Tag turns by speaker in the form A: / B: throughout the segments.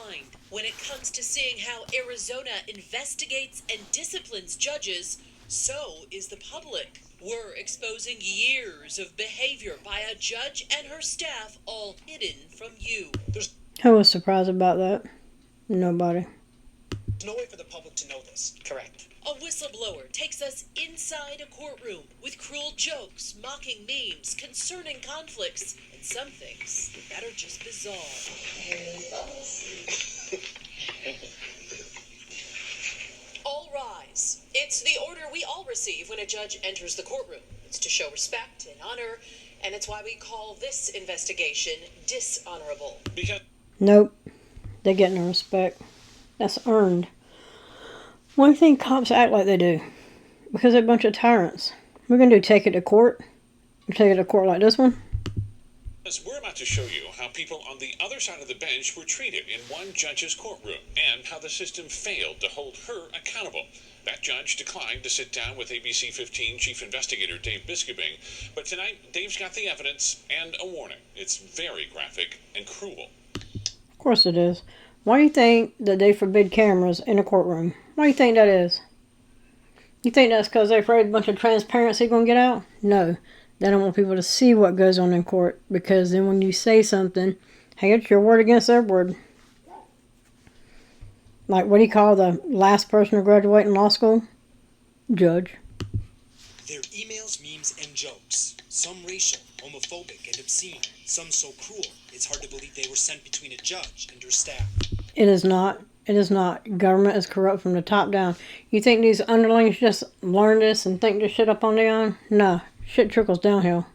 A: behind when it comes to seeing how Arizona investigates and disciplines judges. So is the public. We're exposing years of behavior by a judge and her staff, all hidden from you.
B: Who was surprised about that? Nobody.
C: There's no way for the public to know this.
A: Correct. A whistleblower takes us inside a courtroom with cruel jokes, mocking memes, concerning conflicts, and some things that are just bizarre. All rise. It's the order we all receive when a judge enters the courtroom. It's to show respect and honor, and it's why we call this investigation dishonorable.
B: Nope. They're getting no respect. That's earned. Why do you think cops act like they do? Because they're a bunch of tyrants. We're going to take it to court? Take it to court like this one?
D: We're about to show you how people on the other side of the bench were treated in one judge's courtroom and how the system failed to hold her accountable. That judge declined to sit down with ABC 15 Chief Investigator Dave Biskobing, but tonight Dave's got the evidence and a warning. It's very graphic and cruel.
B: Of course it is. Why do you think that they forbid cameras in a courtroom? Why do you think that is? You think that's because they're afraid a bunch of transparency going to get out? No. They don't want people to see what goes on in court, because then when you say something, hey, it's your word against their word. Like, what do you call the last person to graduate in law school? Judge.
C: They're emails, memes, and jokes. Some racial, homophobic, and obscene. Some so cruel, it's hard to believe they were sent between a judge and her staff.
B: It is not. It is not. Government is corrupt from the top down. You think these underlings just learn this and think this shit up on their own? No. Shit trickles downhill.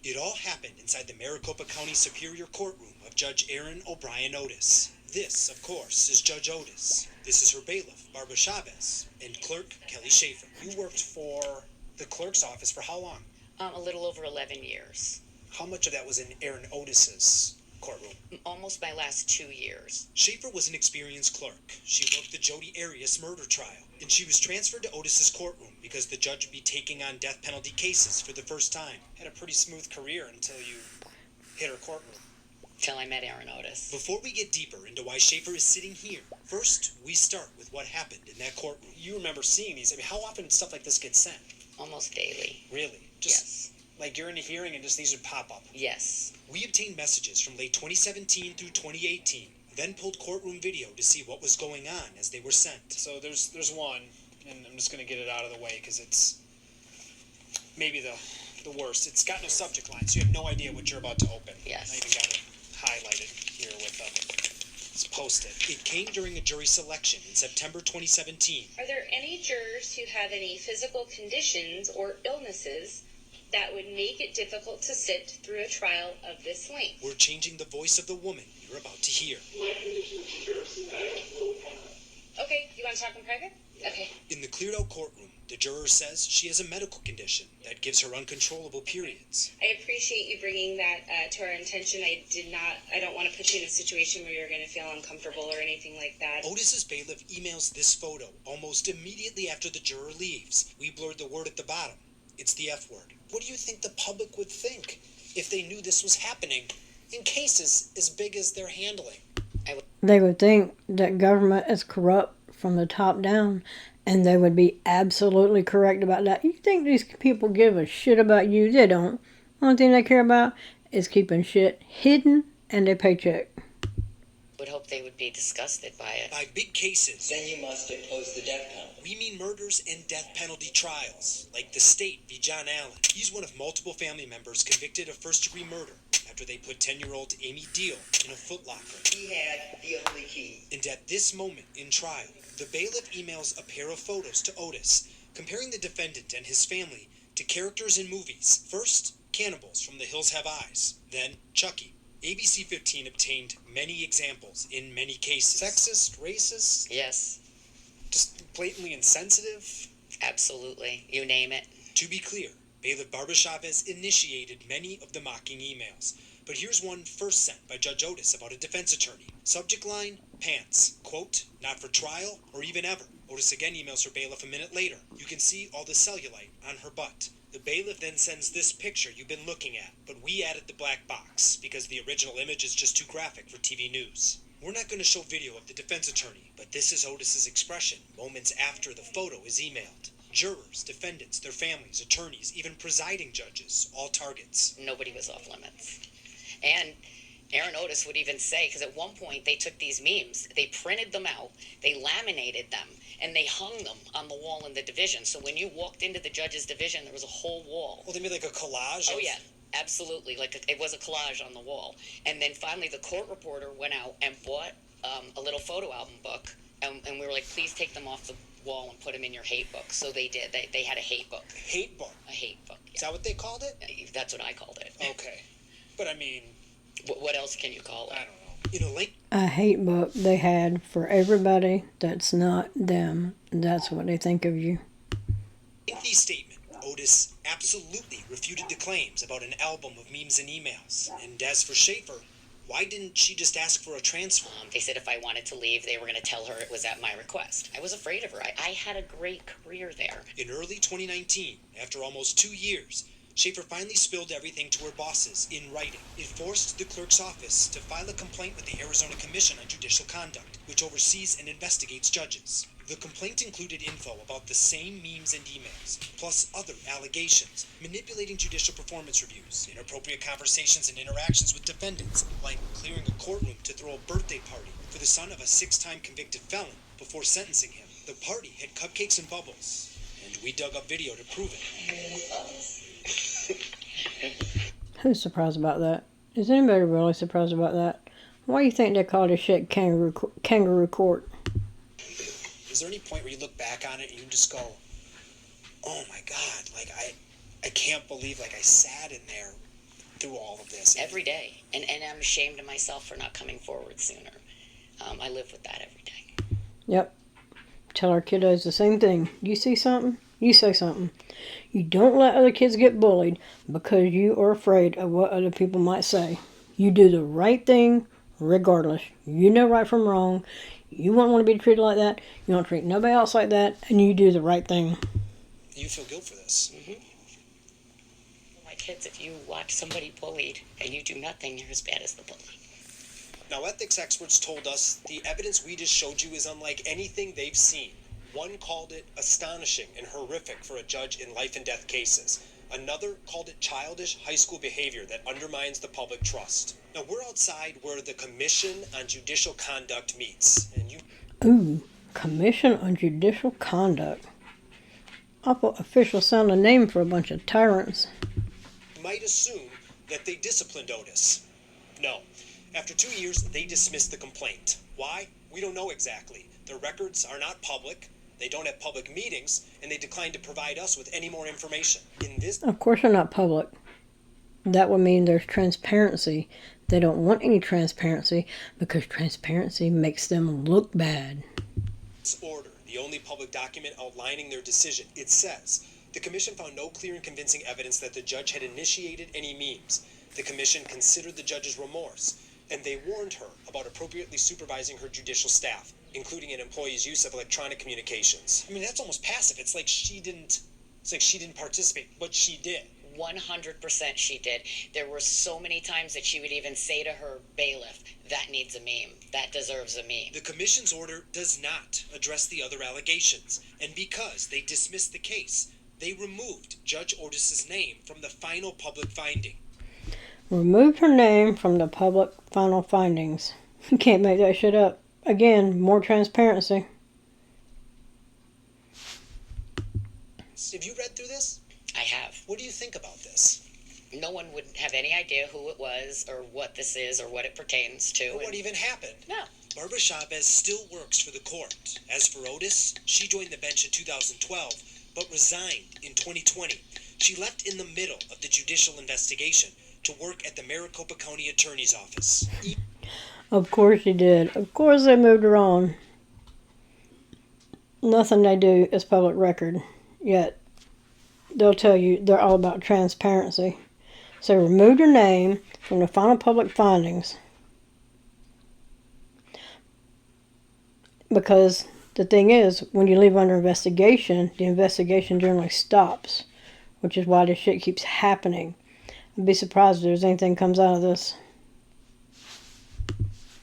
C: It all happened inside the Maricopa County Superior Courtroom of Judge Aaron O'Brien Otis. This, of course, is Judge Otis. This is her bailiff, Barbara Chavez, and clerk, Kelly Schaefer. You worked for the clerk's office for how long?
E: A little over 11 years.
C: How much of that was in Aaron Otis's courtroom?
E: Almost my last 2 years.
C: Schaefer was an experienced clerk. She worked the Jodi Arias murder trial, and she was transferred to Otis's courtroom because the judge would be taking on death penalty cases for the first time. Had a pretty smooth career until you hit her courtroom.
E: Till I met Aaron Otis.
C: Before we get deeper into why Schaefer is sitting here, first we start with what happened in that courtroom. You remember seeing these. I mean, how often did stuff like this get sent?
E: Almost daily.
C: Really?
E: Yes.
C: Like you're in a hearing and just these would pop up?
E: Yes.
C: We obtained messages from late 2017 through 2018, then pulled courtroom video to see what was going on as they were sent. So there's one, and I'm just going to get it out of the way because it's maybe the worst. It's got no subject line, so you have no idea what you're about to open.
E: Yes.
C: I even got it highlighted here with it's posted. It came during a jury selection in September 2017.
F: Are there any jurors who have any physical conditions or illnesses that would make it difficult to sit through a trial of this length?
C: We're changing the voice of the woman you're about to hear.
F: Okay, you want to talk in private? Okay.
C: In the cleared out courtroom, the juror says she has a medical condition that gives her uncontrollable periods.
F: I appreciate you bringing that to our attention. I don't want to put you in a situation where you're going to feel uncomfortable or anything like that.
C: Otis's bailiff emails this photo almost immediately after the juror leaves. We blurred the word at the bottom. It's the F word. What do you think the public would think if they knew this was happening in cases as big as they're handling?
B: They would think that government is corrupt from the top down, and they would be absolutely correct about that. You think these people give a shit about you? They don't. Only thing they care about is keeping shit hidden and their paycheck.
E: Would hope they would be disgusted by it.
C: By big cases.
G: Then you must oppose the death penalty.
C: We mean murders and death penalty trials, like the State v. John Allen. He's one of multiple family members convicted of first-degree murder after they put 10-year-old Amy Deal in a footlocker.
G: He had the only key.
C: And at this moment in trial, the bailiff emails a pair of photos to Otis, comparing the defendant and his family to characters in movies. First, cannibals from The Hills Have Eyes. Then, Chucky. ABC 15 obtained many examples in many cases. Sexist, racist?
E: Yes.
C: Just blatantly insensitive?
E: Absolutely. You name it.
C: To be clear, bailiff Barbara Chavez initiated many of the mocking emails. But here's one first sent by Judge Otis about a defense attorney. Subject line, pants. Quote, not for trial or even ever. Otis again emails her bailiff a minute later. You can see all the cellulite on her butt. The bailiff then sends this picture you've been looking at, but we added the black box because the original image is just too graphic for TV news. We're not going to show video of the defense attorney, but this is Otis's expression moments after the photo is emailed. Jurors, defendants, their families, attorneys, even presiding judges, all targets.
E: Nobody was off limits. And Aaron Otis would even say, because at one point they took these memes, they printed them out, they laminated them, and they hung them on the wall in the division. So when you walked into the judge's division, there was a whole wall.
C: Well, they made like a collage.
E: Oh, yeah, absolutely. It was a collage on the wall. And then finally the court reporter went out and bought a little photo album book, and we were like, please take them off the wall and put them in your hate book. So they did. They had a hate book.
C: Hate book?
E: A hate book, yeah.
C: Is that what they called it?
E: That's what I called it.
C: Okay. But I mean...
E: What else can you call it?
C: I don't know. You know, like...
B: A hate book they had for everybody that's not them. That's what they think of you.
C: In the statement, Otis absolutely refuted the claims about an album of memes and emails. And as for Schaefer, why didn't she just ask for a transfer?
E: They said if I wanted to leave, they were going to tell her it was at my request. I was afraid of her. I had a great career there.
C: In early 2019, after almost 2 years, Schaefer finally spilled everything to her bosses in writing. It forced the clerk's office to file a complaint with the Arizona Commission on Judicial Conduct, which oversees and investigates judges. The complaint included info about the same memes and emails, plus other allegations, manipulating judicial performance reviews, inappropriate conversations and interactions with defendants, like clearing a courtroom to throw a birthday party for the son of a 6-time convicted felon before sentencing him. The party had cupcakes and bubbles, and we dug up video to prove it.
B: Who's surprised about that? Is anybody really surprised about that? Why do you think they call this shit kangaroo court?
C: Is there any point where you look back on it and you just go, oh my God, like I can't believe like I sat in there through all of this.
E: Every day. And I'm ashamed of myself for not coming forward sooner. I live with that every day.
B: Yep. Tell our kiddos the same thing. You see something? You say something. You don't let other kids get bullied because you are afraid of what other people might say. You do the right thing regardless. You know right from wrong. You won't want to be treated like that. You don't treat nobody else like that. And you do the right thing.
C: You feel guilt for this.
E: Mm-hmm. My kids, if you watch somebody bullied and you do nothing, you're as bad as the bully.
C: Now, ethics experts told us the evidence we just showed you is unlike anything they've seen. One called it astonishing and horrific for a judge in life and death cases. Another called it childish high school behavior that undermines the public trust. Now, we're outside where the Commission on Judicial Conduct meets. And you...
B: Ooh, Commission on Judicial Conduct. Awful official sounding name for a bunch of tyrants.
C: might assume that they disciplined Otis. No. After 2 years, they dismissed the complaint. Why? We don't know exactly. Their records are not public. They don't have public meetings, and they declined to provide us with any more information.
B: Of course they're not public. That would mean there's transparency. They don't want any transparency because transparency makes them look bad.
C: This order, the only public document outlining their decision, it says, the commission found no clear and convincing evidence that the judge had initiated any memes. The commission considered the judge's remorse, and they warned her about appropriately supervising her judicial staff, including an employee's use of electronic communications. I mean, that's almost passive. It's like she didn't participate, but she did.
E: 100% she did. There were so many times that she would even say to her bailiff, that needs a meme. That deserves a meme.
C: The commission's order does not address the other allegations, and because they dismissed the case, they removed Judge Otis's name from the final public finding.
B: Removed her name from the public final findings. You can't make that shit up. Again, more transparency.
C: Have you read through this?
E: I have.
C: What do you think about this?
E: No one would have any idea who it was or what this is or what it pertains to.
C: Or what even happened?
E: No.
C: Barbara Chavez still works for the court. As for Otis, she joined the bench in 2012, but resigned in 2020. She left in the middle of the judicial investigation to work at the Maricopa County Attorney's Office.
B: Of course she did. Of course they moved her on. Nothing they do is public record. Yet, they'll tell you they're all about transparency. So removed her name from the final public findings. Because the thing is, when you leave under investigation, the investigation generally stops which is why this shit keeps happening. I'd be surprised if there's anything comes out of this.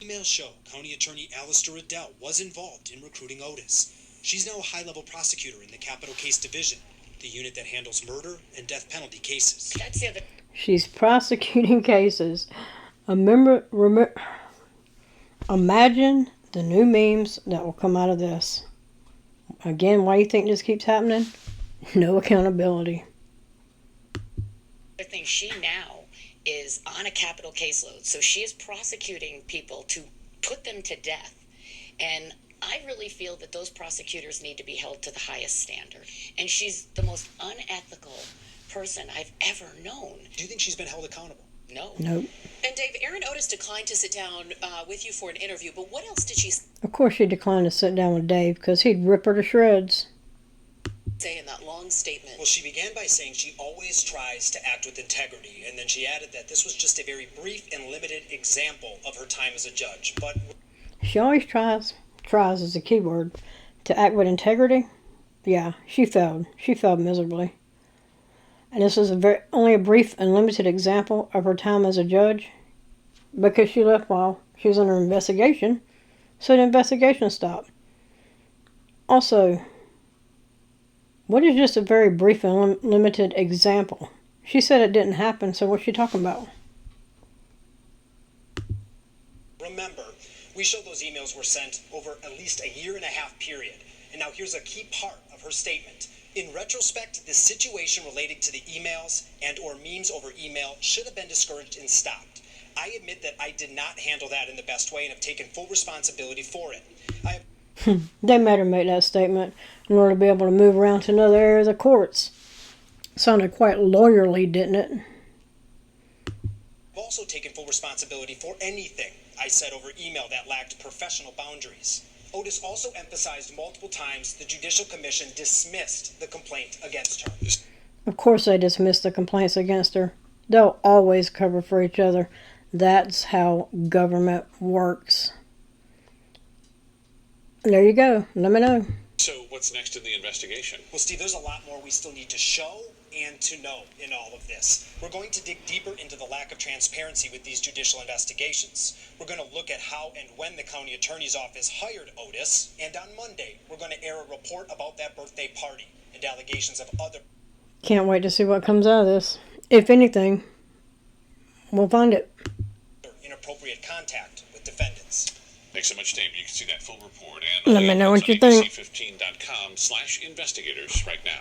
C: Emails show County Attorney Alistair Riddell was involved in recruiting Otis. She's now a high-level prosecutor in the Capital Case Division, the unit that handles murder and death penalty cases.
E: That's the other.
B: She's prosecuting cases. Imagine the new memes that will come out of this. Again, why do you think this keeps happening? No accountability.
E: The thing, she now is on a capital caseload, so she is prosecuting people to put them to death. And I really feel that those prosecutors need to be held to the highest standard. And she's the most unethical person I've ever known.
C: Do you think she's been held accountable?
E: No.
B: Nope.
A: And Dave, Erin Otis declined to sit down with you for an interview, but what else did she
B: Of course she declined to sit down with Dave because he'd rip her to shreds.
A: say in that long statement?
C: Well, she began by saying she always tries to act with integrity, and then she added that this was just a very brief and limited example of her time as a judge. But
B: She always tries is a key word, to act with integrity. Yeah, she failed. She failed miserably. And this is only a brief and limited example of her time as a judge because she left while she was under investigation, so the investigation stopped. Also, what is just a very brief and limited example? She said it didn't happen, so what's she talking about?
C: remember, we showed those emails were sent over at least a year-and-a-half period. And now here's a key part of her statement. In retrospect, the situation relating to the emails and or memes over email should have been discouraged and stopped. I admit that I did not handle that in the best way and have taken full responsibility for it.
B: They made her make that statement in order to be able to move around to another area of the courts. Sounded quite lawyerly, didn't it?
C: I've also taken full responsibility for anything I said over email that lacked professional boundaries. Otis also emphasized multiple times the Judicial Commission dismissed the complaint against her.
B: Of course they dismissed the complaints against her. They'll always cover for each other. That's how government works. There you go. Let me know.
D: So what's next in the investigation?
C: Well, Steve, there's a lot more we still need to show and to know in all of this. We're going to dig deeper into the lack of transparency with these judicial investigations. We're going to look at how and when the county attorney's office hired Otis. And on Monday, we're going to air a report about that birthday party and allegations of other...
B: Can't wait to see what comes out of this. If anything, we'll find it.
C: ...inappropriate contact with defendants.
D: Thanks so much, Dave. You can see that full report and
B: Let me know what you think.
D: ABC15.com/investigators right now.